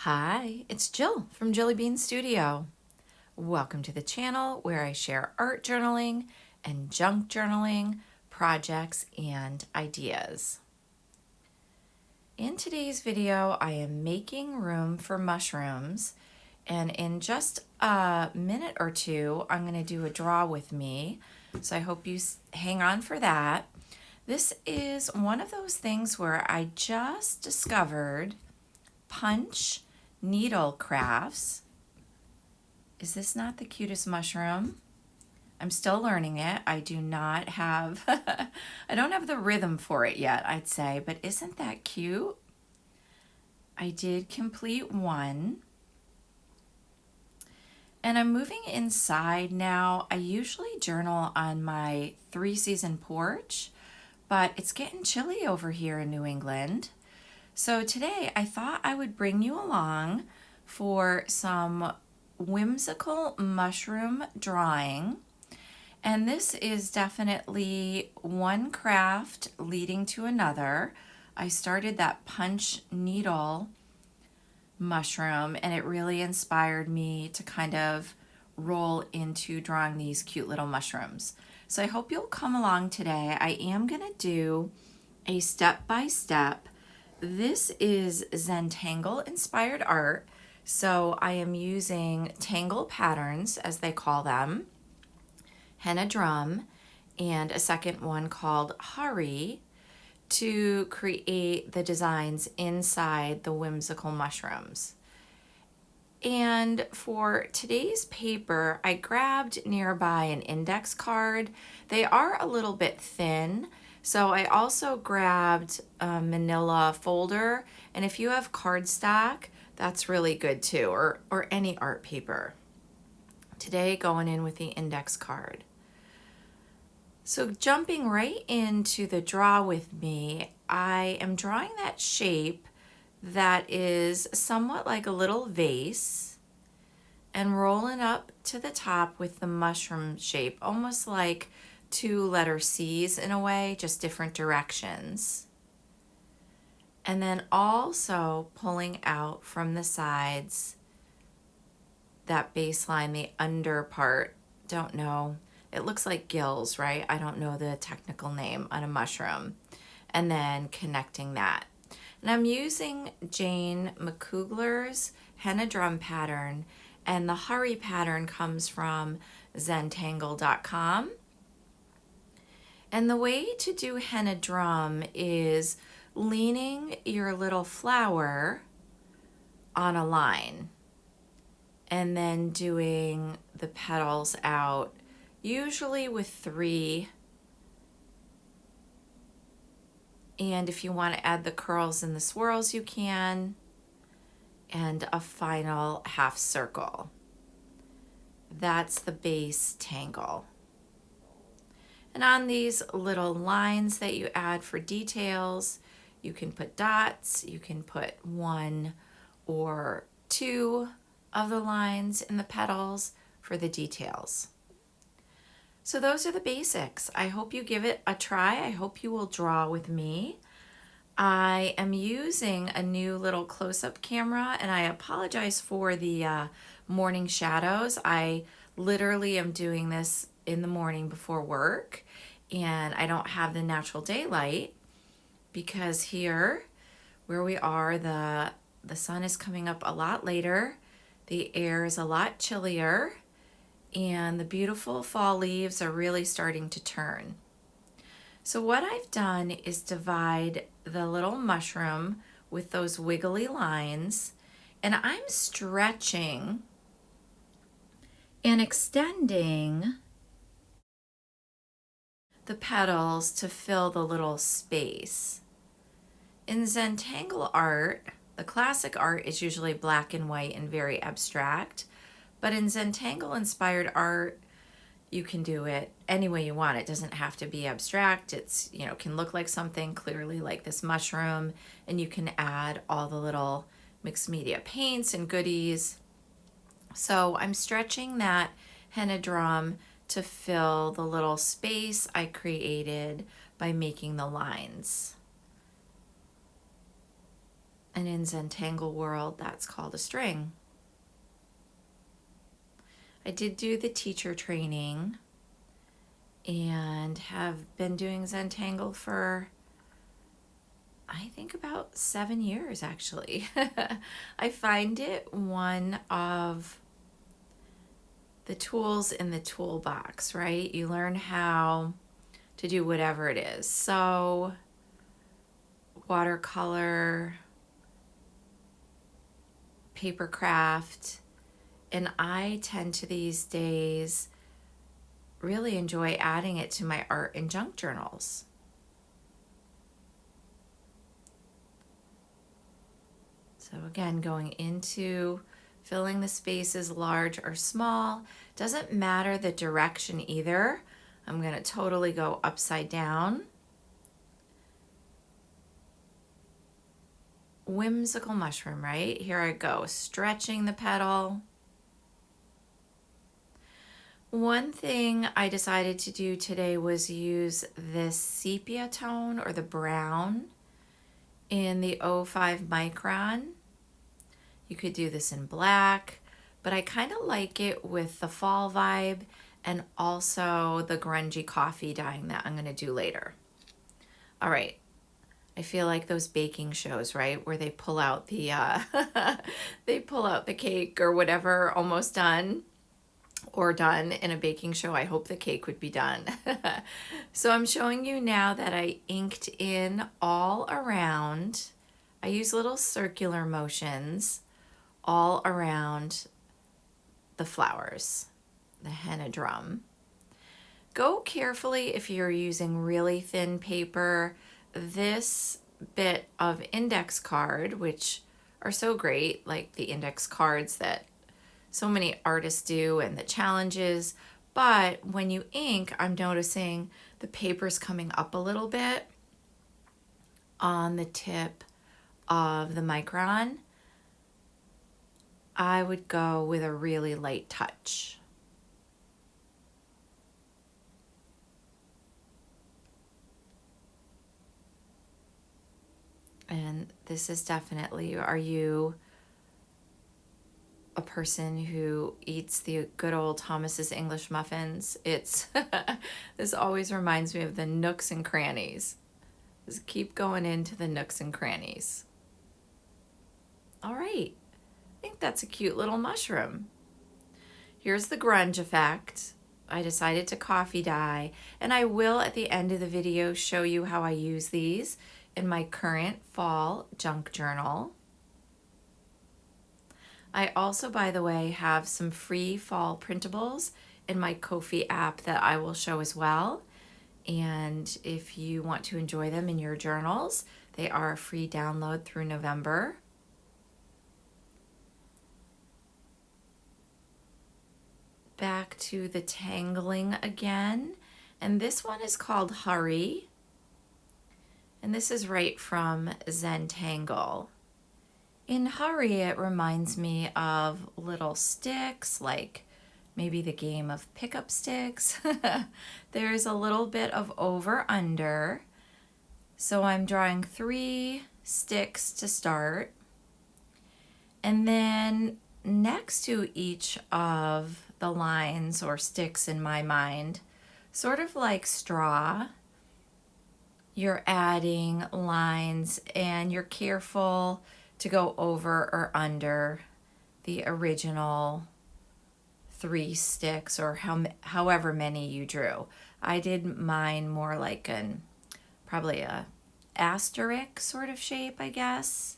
Hi, it's Jill from Jilly Bean Studio. Welcome to the channel where I share art journaling and junk journaling, projects, and ideas. In today's video, I am making room for mushrooms, and in just a minute or two, I'm going to do a draw with me, so I hope you hang on for that. This is one of those things where I just discovered punch needle crafts. Is this not the cutest mushroom? I'm still learning it. I do not have, I don't have the rhythm for it yet, I'd say, but isn't that cute? I did complete one. And I'm moving inside now. I usually journal on my 3-season porch, but it's getting chilly over here in New England. So today I thought I would bring you along for some whimsical mushroom drawing. And this is definitely one craft leading to another. I started that punch needle mushroom and it really inspired me to kind of roll into drawing these cute little mushrooms. So I hope you'll come along today. I am going to do a step-by-step. This is zentangleinspiredart, so I am using tangle patterns, as they call them, henna drum, and a second one called hurry to create the designs inside the whimsical mushrooms. And for today's paper, I grabbed nearby an index card. They are a little bit thin, so I also grabbed a manila folder, and if you have cardstock, that's really good too, or any art paper. Today, going in with the index card. So jumping right into the draw with me, I am drawing that shape that is somewhat like a little vase and rolling up to the top with the mushroom shape, almost like 2 letter C's in a way, just different directions. And then also pulling out from the sides that baseline, the under part, don't know. It looks like gills, right? I don't know the technical name on a mushroom. And then connecting that. And I'm using Jane McCougler's henna drum pattern, and the hurry pattern comes from zentangle.com. And the way to do henna drum is leaning your little flower on a line and then doing the petals out, usually with 3. And if you want to add the curls and the swirls, you can, and a final half circle. That's the base tangle. And on these little lines that you add for details, you can put dots, you can put 1 or 2 of the lines in the petals for the details. So those are the basics. I hope you give it a try. I hope you will draw with me. I am using a new little close-up camera, and I apologize for the morning shadows. I literally am doing this in the morning before work, and I don't have the natural daylight because here where we are, the sun is coming up a lot later, the air is a lot chillier, and the beautiful fall leaves are really starting to turn. So what I've done is divide the little mushroom with those wiggly lines, and I'm stretching and extending the petals to fill the little space. In Zentangle art, the classic art is usually black and white and very abstract, but in Zentangle inspired art, you can do it any way you want. It doesn't have to be abstract. It's, can look like something clearly like this mushroom, and you can add all the little mixed media paints and goodies. So I'm stretching that henna drum to fill the little space I created by making the lines. And in Zentangle world, that's called a string. I did do the teacher training and have been doing Zentangle for, I think, about 7 years actually. I find it one of the tools in the toolbox, right? You learn how to do whatever it is. So, watercolor, paper craft, and I tend to these days really enjoy adding it to my art and junk journals. So again, going into filling the spaces large or small. Doesn't matter the direction either. I'm going to totally go upside down. Whimsical mushroom, right? Here I go, stretching the petal. One thing I decided to do today was use this sepia tone, or the brown, in the 05 micron. You could do this in black, but I kind of like it with the fall vibe and also the grungy coffee dyeing that I'm going to do later. All right. I feel like those baking shows, right, where they pull out the they pull out the cake or whatever, almost done or done in a baking show. I hope the cake would be done. So I'm showing you now that I inked in all around. I use little circular motions all around the flowers, the henna drum. Go carefully if you're using really thin paper. This bit of index card, which are so great, like the index cards that so many artists do and the challenges, but when you ink, I'm noticing the paper's coming up a little bit on the tip of the micron. I would go with a really light touch. And this is definitely, are you a person who eats the good old Thomas's English muffins? It's this always reminds me of the nooks and crannies. Just keep going into the nooks and crannies. All right. I think that's a cute little mushroom. Here's the grunge effect. I decided to coffee dye, and I will at the end of the video show you how I use these in my current fall junk journal. I also, by the way, have some free fall printables in my Ko-fi app that I will show as well. And if you want to enjoy them in your journals, they are a free download through November. Back to the tangling again, and this one is called Hurry, and this is right from Zentangle. In Hurry, it reminds me of little sticks, like maybe the game of pickup sticks. There's a little bit of over under, so I'm drawing 3 sticks to start, and then next to each of the lines or sticks in my mind, sort of like straw, you're adding lines and you're careful to go over or under the original 3 sticks or however many you drew. I did mine more like probably a asterisk sort of shape, I guess.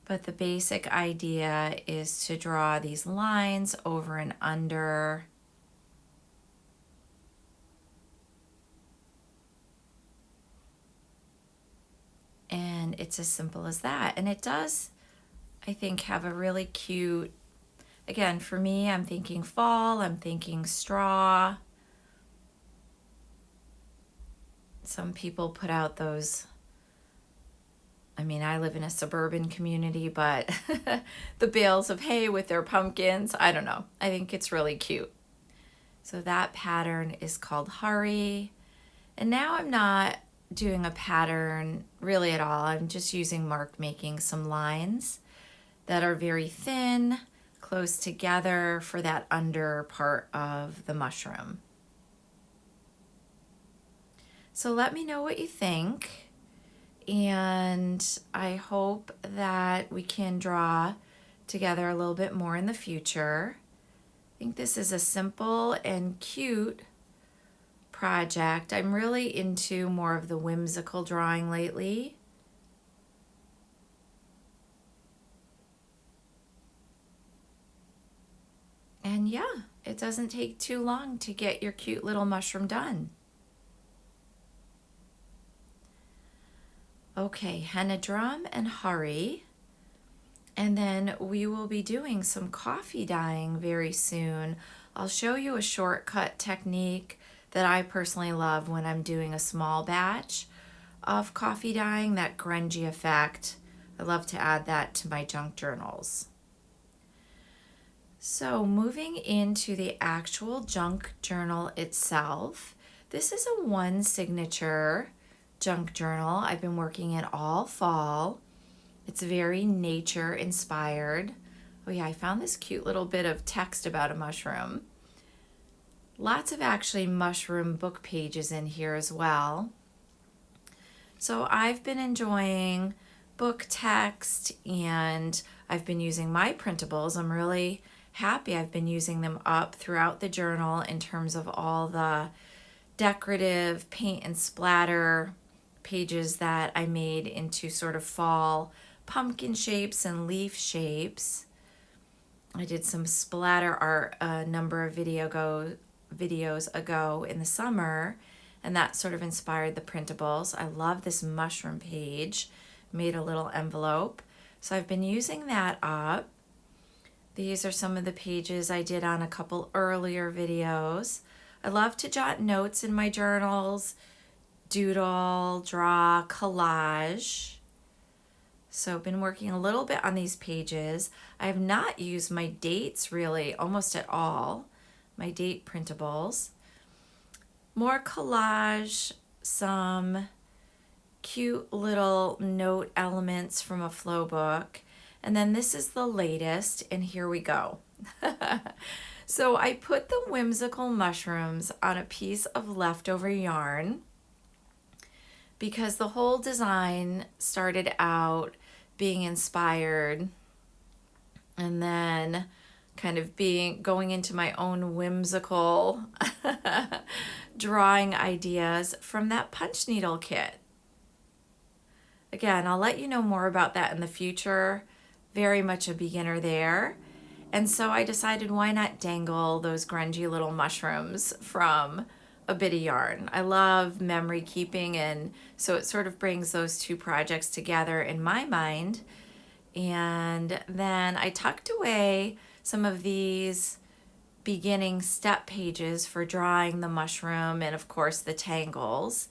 But the basic idea is to draw these lines over and under. And it's as simple as that. And it does, I think, have a really cute, again, for me, I'm thinking fall, I'm thinking straw. Some people put out those, I mean, I live in a suburban community, but the bales of hay with their pumpkins, I don't know. I think it's really cute. So that pattern is called Hurry. And now I'm not doing a pattern really at all. I'm just using mark making some lines that are very thin, close together for that under part of the mushroom. So let me know what you think, and I hope that we can draw together a little bit more in the future. I think this is a simple and cute project. I'm really into more of the whimsical drawing lately. And yeah, it doesn't take too long to get your cute little mushroom done. Okay, henna drum and hurry. And then we will be doing some coffee dyeing very soon. I'll show you a shortcut technique that I personally love when I'm doing a small batch of coffee dyeing, that grungy effect. I love to add that to my junk journals. So moving into the actual junk journal itself, this is a one signature junk journal I've been working in all fall. It's very nature inspired. Oh yeah, I found this cute little bit of text about a mushroom. Lots of actually mushroom book pages in here as well. So I've been enjoying book text, and I've been using my printables. I'm really happy I've been using them up throughout the journal in terms of all the decorative paint and splatter pages that I made into sort of fall pumpkin shapes and leaf shapes. I did some splatter art a number of videos ago in the summer, and that sort of inspired the printables. I love this mushroom page. Made a little envelope. So I've been using that up. These are some of the pages I did on a couple earlier videos. I love to jot notes in my journals, doodle, draw, collage. So I've been working a little bit on these pages. I have not used my dates really almost at all, my date printables. More collage, some cute little note elements from a flow book. And then this is the latest, and here we go. So I put the whimsical mushrooms on a piece of leftover yarn because the whole design started out being inspired and then kind of going into my own whimsical drawing ideas from that punch needle kit. Again, I'll let you know more about that in the future. Very much a beginner there. And so I decided, why not dangle those grungy little mushrooms from a bit of yarn? I love memory keeping, and so it sort of brings those two projects together in my mind. And then I tucked away some of these beginning step pages for drawing the mushroom and of course the tangles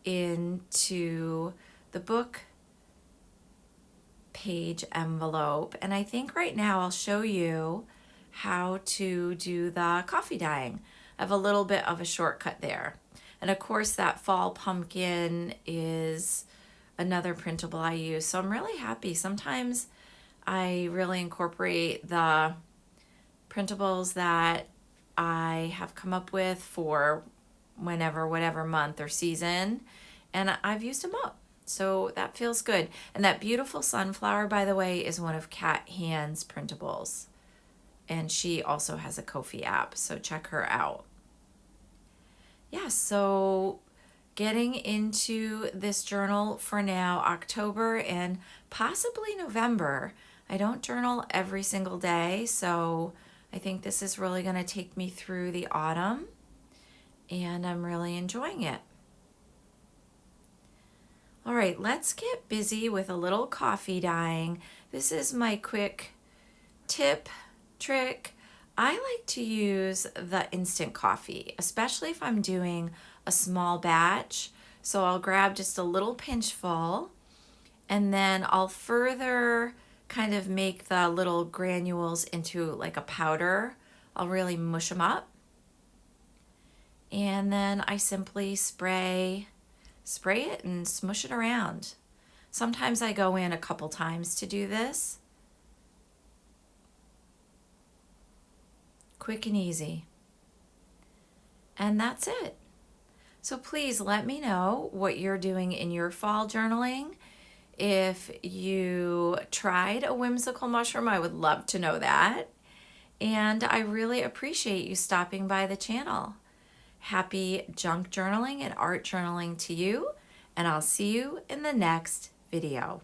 into the book page envelope. And I think right now I'll show you how to do the coffee dyeing. I have a little bit of a shortcut there. And of course that fall pumpkin is another printable I use. So I'm really happy. Sometimes I really incorporate the printables that I have come up with for whatever month or season, and I've used them up. So that feels good. And that beautiful sunflower, by the way, is one of Kat Hand's printables. And she also has a Ko-fi app, so check her out. Yeah, so getting into this journal for now, October and possibly November. I don't journal every single day, so I think this is really going to take me through the autumn, and I'm really enjoying it. All right, let's get busy with a little coffee dyeing. This is my quick trick. I like to use the instant coffee, especially if I'm doing a small batch. So I'll grab just a little pinch full, and then I'll further kind of make the little granules into like a powder. I'll really mush them up. And then I simply spray spray it and smush it around. Sometimes I go in a couple times to do this. Quick and easy. And that's it. So please let me know what you're doing in your fall journaling. If you tried a whimsical mushroom, I would love to know that. And I really appreciate you stopping by the channel. Happy junk journaling and art journaling to you, and I'll see you in the next video.